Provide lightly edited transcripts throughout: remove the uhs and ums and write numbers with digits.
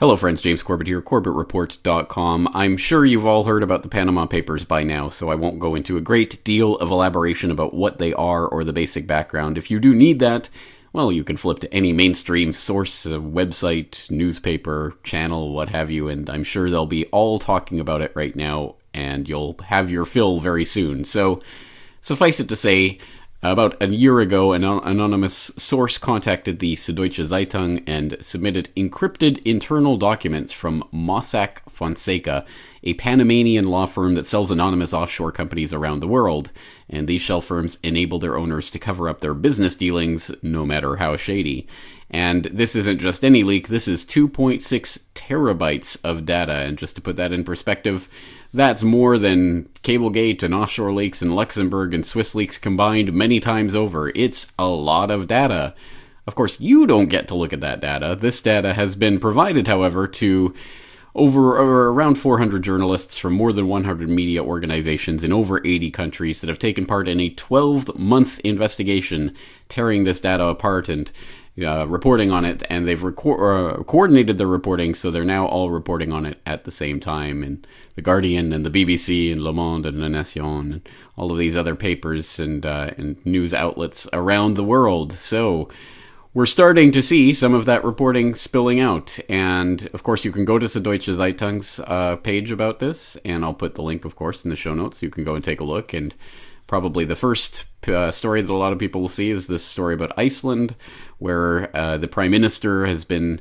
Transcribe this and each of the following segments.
Hello friends, James Corbett here, CorbettReport.com. I'm sure you've all heard about the Panama Papers by now, so I won't go into a great deal of elaboration about what they are or the basic background. If you do need that, well, you can flip to any mainstream source, website, newspaper, channel, what have you, and I'm sure they'll be all talking about it right now, and you'll have your fill very soon. So, suffice it to say, about a year ago, an anonymous source contacted the Süddeutsche Zeitung and submitted encrypted internal documents from Mossack Fonseca, a Panamanian law firm that sells anonymous offshore companies around the world. And these shell firms enable their owners to cover up their business dealings, no matter how shady. And this isn't just any leak, this is 2.6 terabytes of data. And just to put that in perspective, that's more than Cablegate and offshore leaks in Luxembourg and Swiss leaks combined many times over. It's a lot of data. Of course, you don't get to look at that data. This data has been provided, however, to around 400 journalists from more than 100 media organizations in over 80 countries that have taken part in a 12-month investigation tearing this data apart and reporting on it, and they've coordinated their reporting, so they're now all reporting on it at the same time. And The Guardian and the BBC and Le Monde and La Nation and all of these other papers and news outlets around the world. So we're starting to see some of that reporting spilling out. And of course, you can go to Süddeutsche Zeitung's page about this, and I'll put the link, of course, in the show notes. You can go and take a look. And probably the first story that a lot of people will see is this story about Iceland, where the Prime Minister has been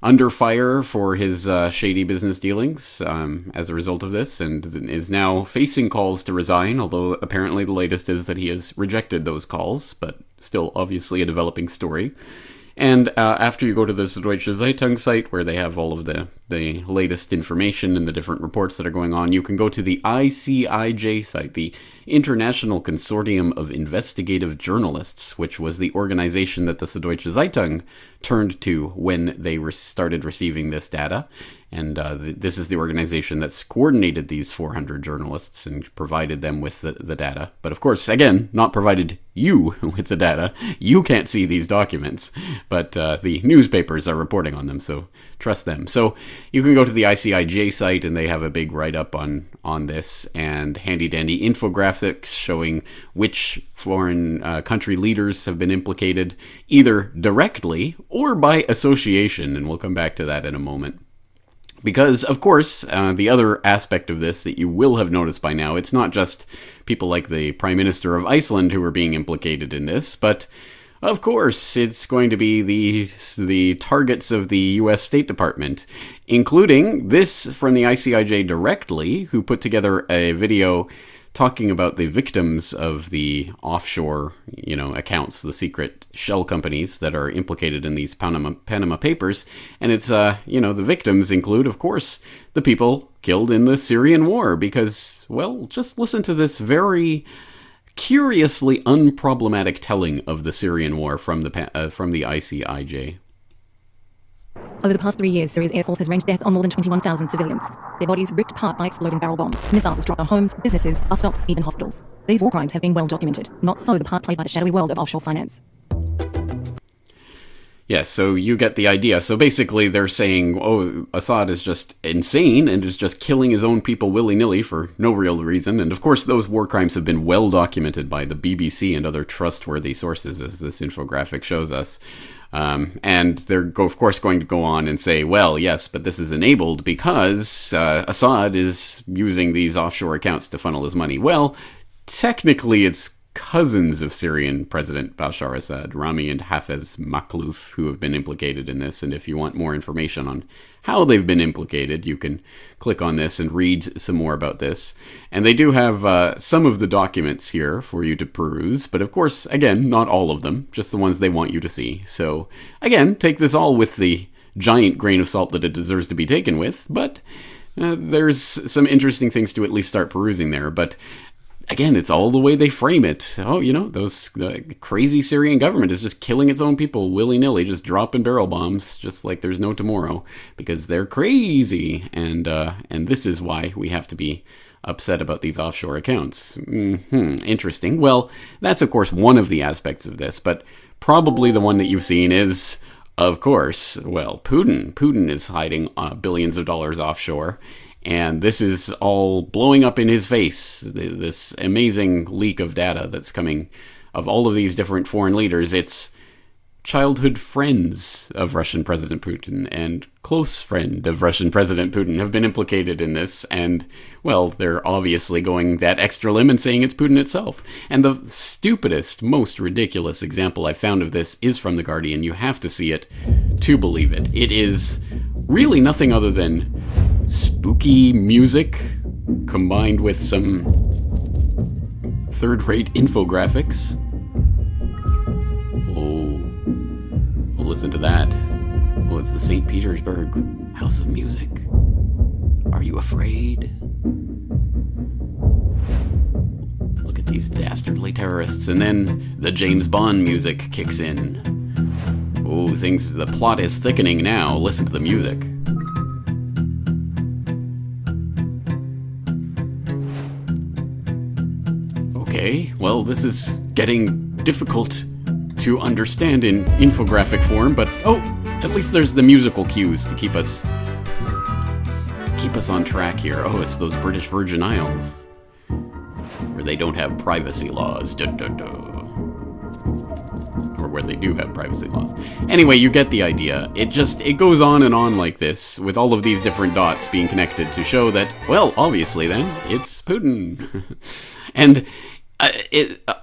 under fire for his shady business dealings as a result of this, and is now facing calls to resign, although apparently the latest is that he has rejected those calls, but still obviously a developing story. And after you go to the Süddeutsche Zeitung site, where they have all of the latest information and the different reports that are going on, you can go to the ICIJ site, the International Consortium of Investigative Journalists, which was the organization that the Süddeutsche Zeitung turned to when they started receiving this data. And this is the organization that's coordinated these 400 journalists and provided them with the data. But of course, again, not provided you with the data. You can't see these documents, but the newspapers are reporting on them, so trust them. So you can go to the ICIJ site, and they have a big write-up on this, and handy-dandy infographics showing which foreign country leaders have been implicated, either directly or by association, and we'll come back to that in a moment. Because, of course, the other aspect of this that you will have noticed by now, it's not just people like the Prime Minister of Iceland who are being implicated in this, but, of course, it's going to be the targets of the US State Department, including this from the ICIJ directly, who put together a video talking about the victims of the offshore, accounts, the secret shell companies that are implicated in these Panama Papers. And it's, the victims include, of course, the people killed in the Syrian war. Because, well, just listen to this very curiously unproblematic telling of the Syrian war from the ICIJ. Over the past 3 years, Syria's Air Force has rained death on more than 21,000 civilians. Their bodies ripped apart by exploding barrel bombs, missiles dropped on homes, businesses, bus stops, even hospitals. These war crimes have been well documented. Not so the part played by the shadowy world of offshore finance. Yes, so you get the idea. So basically they're saying, Assad is just insane and is just killing his own people willy-nilly for no real reason. And of course those war crimes have been well documented by the BBC and other trustworthy sources, as this infographic shows us. And they're, of course, going to go on and say, well, yes, but this is enabled because Assad is using these offshore accounts to funnel his money. Well, technically it's cousins of Syrian President Bashar Assad, Rami and Hafez Makhlouf, who have been implicated in this. And if you want more information on how they've been implicated, you can click on this and read some more about this. And they do have some of the documents here for you to peruse, but of course, again, not all of them, just the ones they want you to see. So again, take this all with the giant grain of salt that it deserves to be taken with, but there's some interesting things to at least start perusing there. But again, it's all the way they frame it. The crazy Syrian government is just killing its own people willy-nilly, just dropping barrel bombs, just like there's no tomorrow, because they're crazy. And this is why we have to be upset about these offshore accounts. Interesting. Well, that's, of course, one of the aspects of this, but probably the one that you've seen is Of course, well, Putin is hiding billions of dollars offshore, and this is all blowing up in his face. This amazing leak of data that's coming of all of these different foreign leaders. It's childhood friends of Russian President Putin and close friend of Russian President Putin have been implicated in this, and, well, they're obviously going that extra limb and saying it's Putin itself. And the stupidest, most ridiculous example I found of this is from The Guardian. You have to see it to believe it. It is really nothing other than spooky music combined with some third-rate infographics. Listen to that. Oh, it's the St. Petersburg House of Music. Are you afraid? Look at these dastardly terrorists. And then the James Bond music kicks in. Oh, the plot is thickening now. Listen to the music. Okay, well, this is getting difficult to understand in infographic form, but at least there's the musical cues to keep us on track here. Oh, it's those British Virgin Isles where they don't have privacy laws. Or where they do have privacy laws. Anyway, you get the idea. It goes on and on like this, with all of these different dots being connected to show that, well, obviously then, it's Putin. And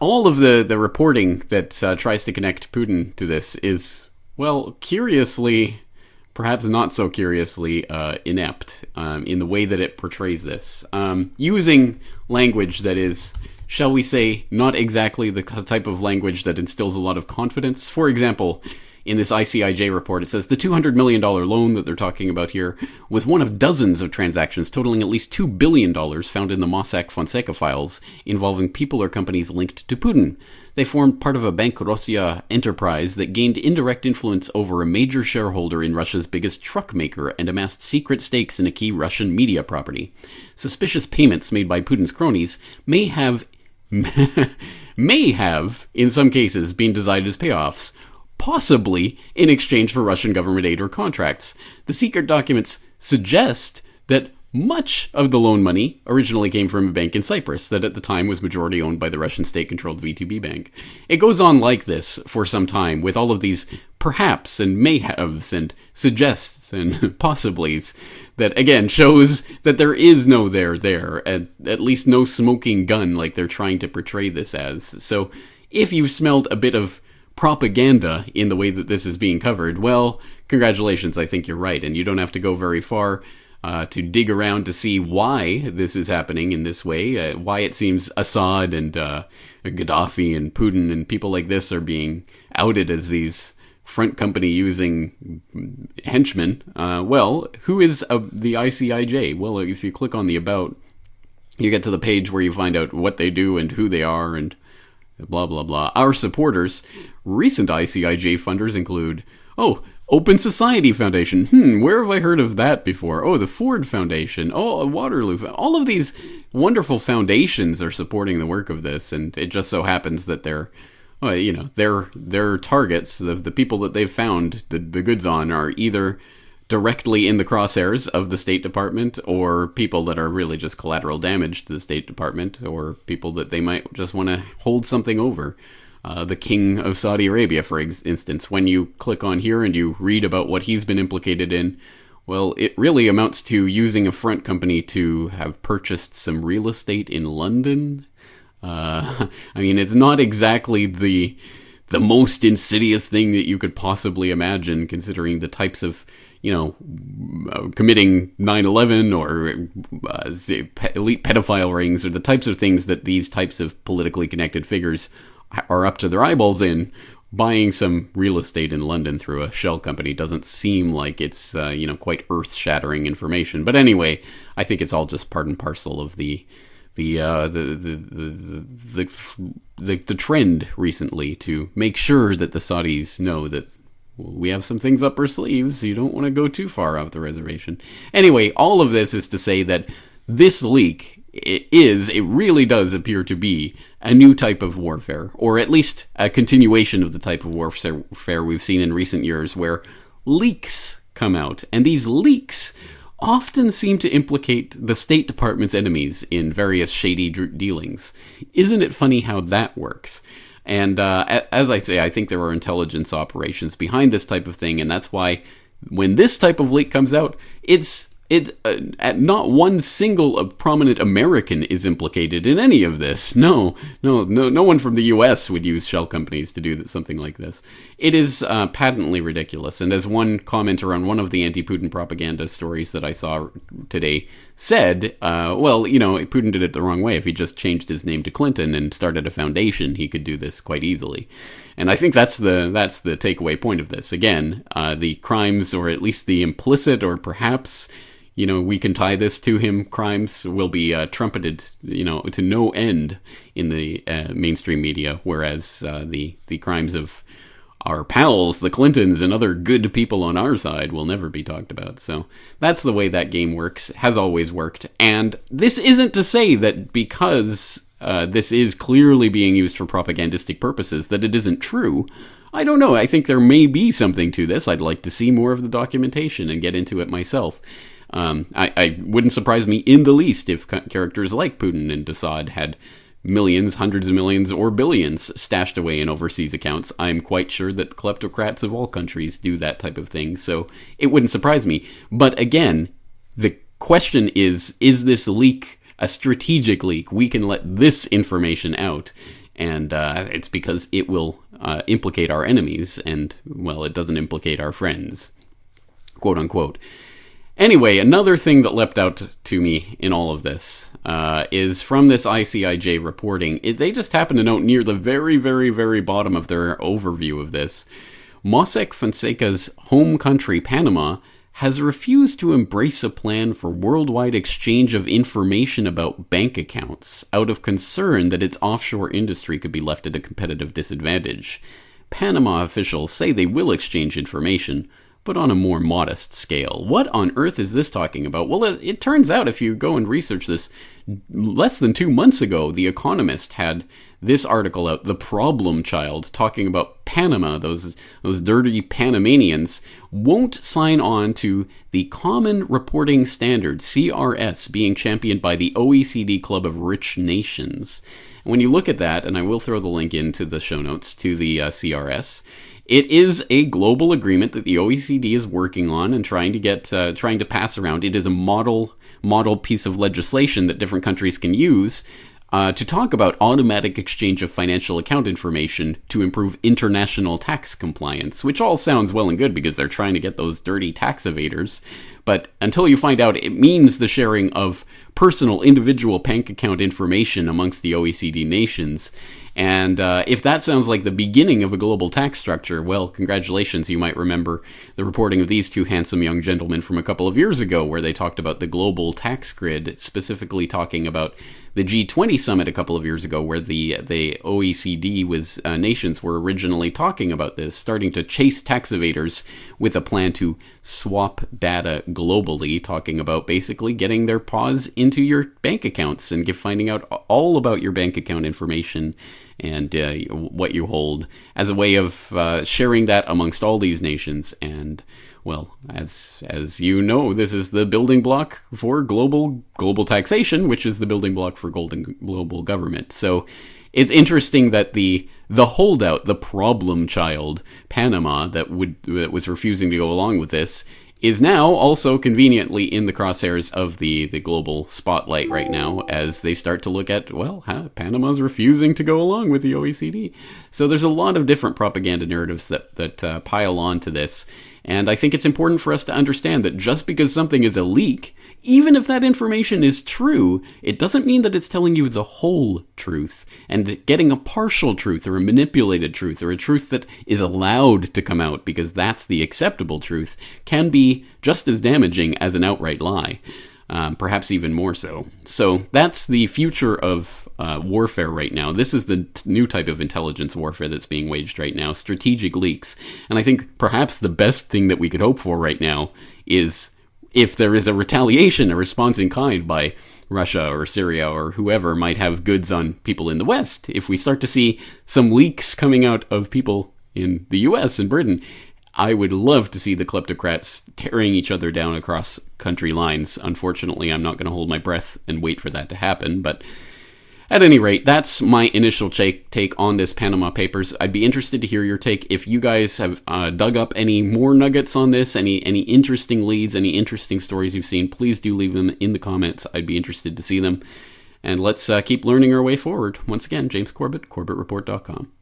all of the reporting that tries to connect Putin to this is, well, curiously, perhaps not so curiously, inept in the way that it portrays this. Using language that is, shall we say, not exactly the type of language that instills a lot of confidence. For example, in this ICIJ report, it says the $200 million loan that they're talking about here was one of dozens of transactions totaling at least $2 billion found in the Mossack Fonseca files involving people or companies linked to Putin. They formed part of a Bank Russia enterprise that gained indirect influence over a major shareholder in Russia's biggest truck maker and amassed secret stakes in a key Russian media property. Suspicious payments made by Putin's cronies may have, in some cases, been designed as payoffs, possibly in exchange for Russian government aid or contracts. The secret documents suggest that much of the loan money originally came from a bank in Cyprus that at the time was majority owned by the Russian state-controlled VTB bank. It goes on like this for some time, with all of these perhaps and may-haves and suggests and possiblys that, again, shows that there is no there, at least no smoking gun like they're trying to portray this as. So if you've smelled a bit of propaganda in the way that this is being covered, well, congratulations, I think you're right, and you don't have to go very far to dig around to see why this is happening in this way, why it seems Assad and Gaddafi and Putin and people like this are being outed as these front company using henchmen. Well, who is the ICIJ? Well, if you click on the About, you get to the page where you find out what they do and who they are and blah, blah, blah. Our supporters, recent ICIJ funders include, Open Society Foundation. Where have I heard of that before? The Ford Foundation. Waterloo. All of these wonderful foundations are supporting the work of this, and it just so happens that they're targets, the people that they've found the goods on are either directly in the crosshairs of the State Department, or people that are really just collateral damage to the State Department, or people that they might just want to hold something over. The King of Saudi Arabia, for instance, when you click on here and you read about what he's been implicated in, well, it really amounts to using a front company to have purchased some real estate in London. I mean, it's not exactly the most insidious thing that you could possibly imagine, considering the types of, committing 9/11 or elite pedophile rings, or the types of things that these types of politically connected figures are up to their eyeballs in. Buying some real estate in London through a shell company doesn't seem like it's, quite earth-shattering information. But anyway, I think it's all just part and parcel of the trend recently to make sure that the Saudis know that we have some things up our sleeves. You don't want to go too far off the reservation. Anyway, all of this is to say that this leak it really does appear to be a new type of warfare, or at least a continuation of the type of warfare we've seen in recent years, where leaks come out. And these leaks often seem to implicate the State Department's enemies in various shady dealings. Isn't it funny how that works? And as I say, I think there are intelligence operations behind this type of thing, and that's why when this type of leak comes out, it's not one single prominent American is implicated in any of this. No one from the US would use shell companies to do something like this. It is patently ridiculous. And as one commenter on one of the anti-Putin propaganda stories that I saw today said, Putin did it the wrong way. If he just changed his name to Clinton and started a foundation, he could do this quite easily. And I think that's the takeaway point of this. Again, the crimes, or at least the implicit, or perhaps, we can tie this to him, crimes will be trumpeted, to no end in the mainstream media, whereas the crimes of our pals, the Clintons, and other good people on our side will never be talked about. So that's the way that game works, has always worked. And this isn't to say that because this is clearly being used for propagandistic purposes, that it isn't true. I don't know. I think there may be something to this. I'd like to see more of the documentation and get into it myself. I wouldn't surprise me in the least if characters like Putin and Assad had millions, hundreds of millions, or billions stashed away in overseas accounts. I'm quite sure that kleptocrats of all countries do that type of thing, so it wouldn't surprise me. But again, the question is this leak a strategic leak? We can let this information out, and it's because it will implicate our enemies, and, well, it doesn't implicate our friends, quote unquote. Anyway, another thing that leapt out to me in all of this is from this ICIJ reporting. They just happen to note near the very, very, very bottom of their overview of this, Mossack Fonseca's home country, Panama, has refused to embrace a plan for worldwide exchange of information about bank accounts out of concern that its offshore industry could be left at a competitive disadvantage. Panama officials say they will exchange information, but on a more modest scale. What on earth is this talking about? Well, it turns out, if you go and research this, less than 2 months ago, The Economist had this article out, The Problem Child, talking about Panama. Those dirty Panamanians won't sign on to the Common Reporting Standard, CRS, being championed by the OECD Club of Rich Nations. And when you look at that, and I will throw the link into the show notes to the CRS, it is a global agreement that the OECD is working on and trying to pass around. It is a model piece of legislation that different countries can use to talk about automatic exchange of financial account information to improve international tax compliance, which all sounds well and good because they're trying to get those dirty tax evaders. But until you find out, it means the sharing of personal individual bank account information amongst the OECD nations. And if that sounds like the beginning of a global tax structure, well, congratulations. You might remember the reporting of these two handsome young gentlemen from a couple of years ago, where they talked about the global tax grid, specifically talking about the G20 summit a couple of years ago, where the OECD nations were originally talking about this, starting to chase tax evaders with a plan to swap data globally, talking about basically getting their paws into your bank accounts and finding out all about your bank account information and what you hold, as a way of sharing that amongst all these nations. And, well, as you know, this is the building block for global taxation, which is the building block for global government. So it's interesting that the holdout, the problem child, Panama, that was refusing to go along with this, is now also conveniently in the crosshairs of the global spotlight right now, as they start to look at, well, Panama's refusing to go along with the OECD. So there's a lot of different propaganda narratives that pile on to this. And I think it's important for us to understand that just because something is a leak, even if that information is true, it doesn't mean that it's telling you the whole truth. And getting a partial truth or a manipulated truth or a truth that is allowed to come out because that's the acceptable truth can be just as damaging as an outright lie. Perhaps even more so. So that's the future of warfare right now. This is the new type of intelligence warfare that's being waged right now, strategic leaks. And I think perhaps the best thing that we could hope for right now is if there is a retaliation, a response in kind by Russia or Syria or whoever might have goods on people in the West, if we start to see some leaks coming out of people in the US and Britain, I would love to see the kleptocrats tearing each other down across country lines. Unfortunately, I'm not going to hold my breath and wait for that to happen, but at any rate, that's my initial take on this Panama Papers. I'd be interested to hear your take. If you guys have dug up any more nuggets on this, any interesting leads, any interesting stories you've seen, please do leave them in the comments. I'd be interested to see them. And let's keep learning our way forward. Once again, James Corbett, CorbettReport.com.